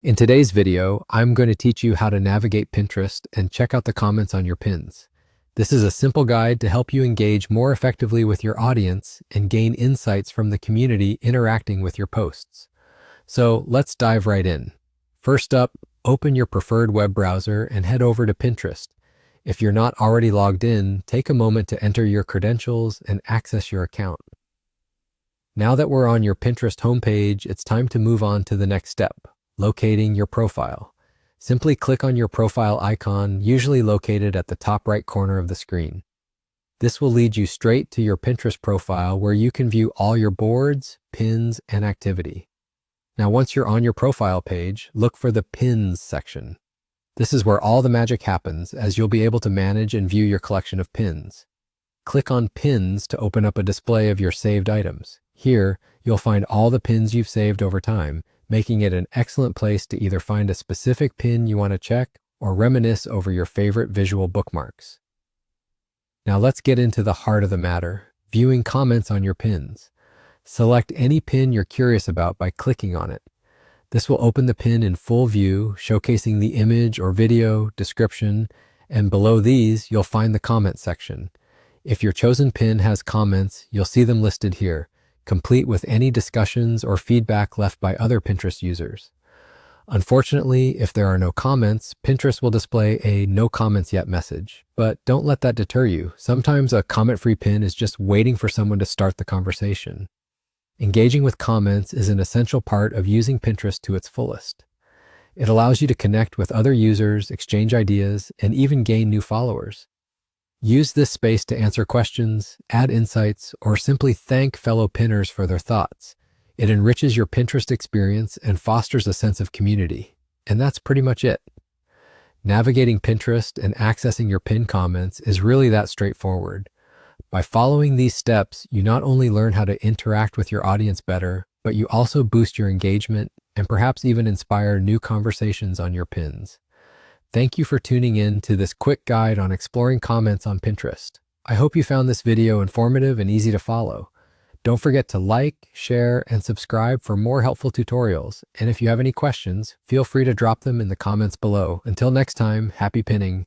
In today's video, I'm going to teach you how to navigate Pinterest and check out the comments on your pins. This is a simple guide to help you engage more effectively with your audience and gain insights from the community interacting with your posts. So let's dive right in. First up, open your preferred web browser and head over to Pinterest. If you're not already logged in, take a moment to enter your credentials and access your account. Now that we're on your Pinterest homepage, it's time to move on to the next step. Locating your profile. Simply click on your profile icon, usually located at the top right corner of the screen. This will lead you straight to your Pinterest profile where you can view all your boards, pins, and activity. Now, once you're on your profile page, look for the Pins section. This is where all the magic happens, as you'll be able to manage and view your collection of pins. Click on Pins to open up a display of your saved items. Here, you'll find all the pins you've saved over time, making it an excellent place to either find a specific pin you want to check or reminisce over your favorite visual bookmarks. Now let's get into the heart of the matter, viewing comments on your pins. Select any pin you're curious about by clicking on it. This will open the pin in full view, showcasing the image or video, description, and below these, you'll find the comment section. If your chosen pin has comments, you'll see them listed here, complete with any discussions or feedback left by other Pinterest users. Unfortunately, if there are no comments, Pinterest will display a "no comments yet" message. But don't let that deter you. Sometimes a comment-free pin is just waiting for someone to start the conversation. Engaging with comments is an essential part of using Pinterest to its fullest. It allows you to connect with other users, exchange ideas, and even gain new followers. Use this space to answer questions, add insights, or simply thank fellow pinners for their thoughts. It enriches your Pinterest experience and fosters a sense of community. And that's pretty much it. Navigating Pinterest and accessing your pin comments is really that straightforward. By following these steps, you not only learn how to interact with your audience better, but you also boost your engagement and perhaps even inspire new conversations on your pins. Thank you for tuning in to this quick guide on exploring comments on Pinterest. I hope you found this video informative and easy to follow. Don't forget to like, share, and subscribe for more helpful tutorials. And if you have any questions, feel free to drop them in the comments below. Until next time, happy pinning.